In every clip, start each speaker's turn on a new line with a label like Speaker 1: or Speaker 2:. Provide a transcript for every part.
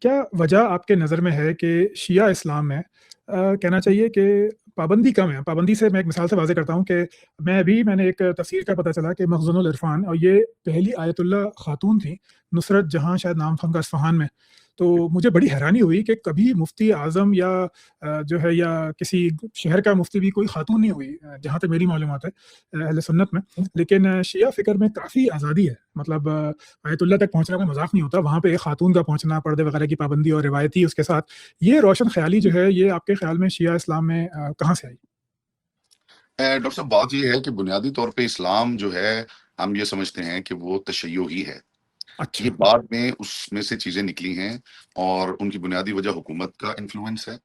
Speaker 1: کیا وجہ آپ کے نظر میں ہے کہ شیعہ اسلام میں کہنا چاہیے کہ پابندی کم ہے؟ پابندی سے میں ایک مثال سے واضح کرتا ہوں کہ میں نے ایک تفسیر کا پتہ چلا کہ مخزن العرفان، اور یہ پہلی آیت اللہ خاتون تھیں، نصرت جہاں شاید نام تھا ان کا اصفہان میں۔ تو مجھے بڑی حیرانی ہوئی کہ کبھی مفتی اعظم یا جو ہے یا کسی شہر کا مفتی بھی کوئی خاتون نہیں ہوئی، جہاں تک میری معلومات ہے اہل سنت میں۔ لیکن شیعہ فکر میں کافی آزادی ہے، مطلب آیت اللہ تک پہنچنا کوئی مذاق نہیں ہوتا، وہاں پہ ایک خاتون کا پہنچنا، پردے وغیرہ کی پابندی اور روایتی اس کے ساتھ یہ روشن خیالی جو ہے، یہ آپ کے خیال میں شیعہ اسلام میں کہاں سے آئی؟
Speaker 2: ڈاکٹر صاحب، بات یہ ہے کہ بنیادی طور پہ اسلام جو ہے، ہم یہ سمجھتے ہیں کہ وہ تشیع ہی ہے۔
Speaker 1: اچھا،
Speaker 2: یہ بعد میں اس میں سے چیزیں نکلی ہیں، اور ان کی بنیادی وجہ حکومت کا انفلوئنس ہے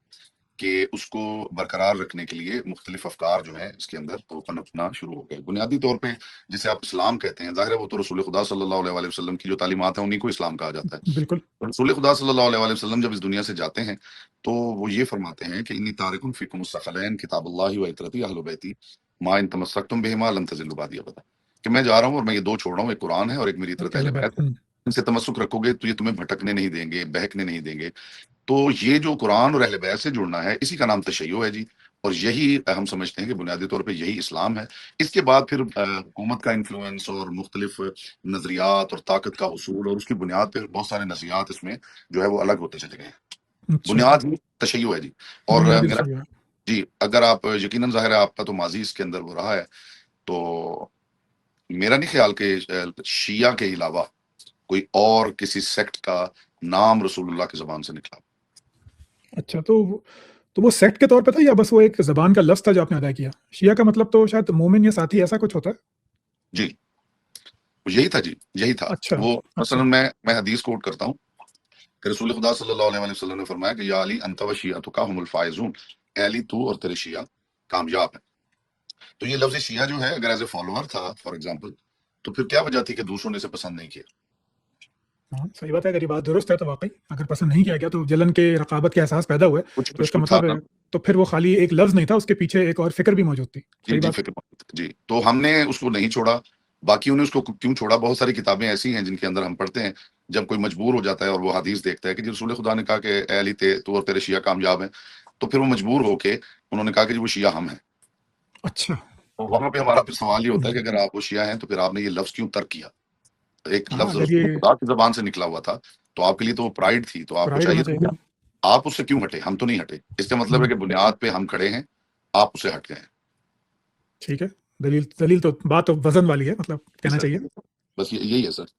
Speaker 2: کہ اس کو برقرار رکھنے کے لیے مختلف افکار جو ہیں اس کے اندر وہ پنپنا شروع ہو گئے۔ بنیادی طور پہ جسے آپ اسلام کہتے ہیں، ظاہر ہے وہ تو رسول خدا صلی اللہ علیہ وآلہ وسلم کی جو تعلیمات ہیں انہیں کو اسلام کہا جاتا ہے۔
Speaker 1: بالکل
Speaker 2: رسول خدا صلی اللہ علیہ وآلہ وسلم جب اس دنیا سے جاتے ہیں تو وہ یہ فرماتے ہیں کہ انی تارکن فیکم الثقلین کتاب اللہ و عترتی اہل بیتی ما ان تمسکتم بہما لن تضلوا بعدی ابدا، کہ میں جا رہا ہوں اور میں یہ دو چھوڑ رہا ہوں، ایک قرآن ہے اور ایک میری عترت
Speaker 1: اہل
Speaker 2: اہل
Speaker 1: بیت۔
Speaker 2: بیت ہے۔ ان سے تمسک رکھو گے تو یہ تمہیں بھٹکنے نہیں دیں گے، بہکنے نہیں دیں گے۔ تو یہ جو قرآن اور اہل بیت سے جڑنا ہے، اسی کا نام تشیع ہے جی، اور یہی ہم سمجھتے ہیں کہ بنیادی طور پہ یہی اسلام ہے۔ اس کے بعد پھر حکومت کا انفلوئنس اور مختلف نظریات اور طاقت کا حصول، اور اس کی بنیاد پہ بہت سارے نظریات اس میں جو ہے وہ الگ ہوتے چلے گئے ہیں۔
Speaker 1: اچھا،
Speaker 2: بنیاد ہی تشیع ہے جی۔ اور
Speaker 1: بنیادی
Speaker 2: میرا
Speaker 1: تشیع ہے۔
Speaker 2: جی، اگر آپ یقیناً ظاہر ہے آپ کا تو ماضی اس کے اندر وہ رہا ہے، تو میرا نہیں خیال کہ شیعہ کے علاوہ کوئی اور کسی سیکٹ کا نام رسول اللہ کی زبان سے نکلا۔
Speaker 1: اچھا، تو وہ سیکٹ کے طور پہ تھا یا بس وہ ایک زبان کا لفظ تھا جو آپ نے ادا کیا؟ شیعہ کا مطلب تو شاید مومن یا ساتھی ایسا کچھ ہوتا ہے؟
Speaker 2: جی، یہی تھا جی، یہی تھا
Speaker 1: اچھا
Speaker 2: وہ۔
Speaker 1: اچھا،
Speaker 2: مثلا میں حدیث کوٹ کرتا ہوں کہ رسول خدا صلی اللہ علیہ وسلم نے فرمایا کہ یا علی انت و شیعتک هم الفائزون، اے علی تو اور تیرے شیعہ کامیاب ہیں۔ تو یہ لفظ شیعہ جو ہے اگر ایز اے فالوور تھا فار ایگزامپل، تو پھر کیا وجہ تھی کہ دوسروں نے اسے پسند نہیں کیا؟
Speaker 1: ہاں صحیح بات ہے، اگر یہ بات درست ہے تو واقعی اگر پسند نہیں کیا گیا تو جلن کے رقابت کے احساس پیدا ہوئے،
Speaker 2: کچھ
Speaker 1: تو اس
Speaker 2: کچھ
Speaker 1: کا
Speaker 2: کچھ تھا
Speaker 1: مطلب ہے
Speaker 2: نا۔
Speaker 1: تو پھر وہ خالی ایک لفظ نہیں تھا، اس کے پیچھے ایک اور فکر بھی موجود تھی۔
Speaker 2: جی
Speaker 1: صحیح
Speaker 2: جی،
Speaker 1: بات۔
Speaker 2: فکر جی، تو ہم نے اس کو نہیں چھوڑا۔ باقیوں نے اس کو کیوں چھوڑا؟ بہت ساری کتابیں ایسی ہیں جن کے اندر ہم پڑھتے ہیں جب کوئی مجبور ہو جاتا ہے اور وہ حدیث دیکھتا ہے کہ جی رسول خدا نے کہا کہ اے علی تو اور تیرے شیعہ کامیاب ہیں، تو پھر وہ مجبور ہو کے انہوں نے کہا کہ جی وہ شیعہ ہم ہیں۔
Speaker 1: اچھا،
Speaker 2: تو وہاں پہ ہمارا پھر سوال یہ ہوتا ہے کہ اگر آپ وہ شیعہ ہیں تو پھر آپ نے یہ لفظ کیوں ترک کیا؟ ایک
Speaker 1: ہاں
Speaker 2: لفظ
Speaker 1: اگر
Speaker 2: رسول
Speaker 1: یہ
Speaker 2: خدا کی زبان سے نکلا ہوا تھا، تو آپ کے لیے تو وہ پرائڈ تھی، تو آپ کو
Speaker 1: پرائڈ
Speaker 2: چاہیے
Speaker 1: ہونا
Speaker 2: تھا
Speaker 1: چاہیے۔
Speaker 2: کہ آپ اس سے کیوں ہٹے؟ ہم تو نہیں ہٹے، اس کا مطلب ہے کہ بنیاد پہ ہم کھڑے ہیں، آپ اسے ہٹ گئے ہیں۔
Speaker 1: ٹھیک ہے، دلیل تو بات تو وزن والی ہے، مطلب
Speaker 2: جی
Speaker 1: کہنا
Speaker 2: سر،
Speaker 1: چاہیے۔
Speaker 2: بس یہی ہے سر۔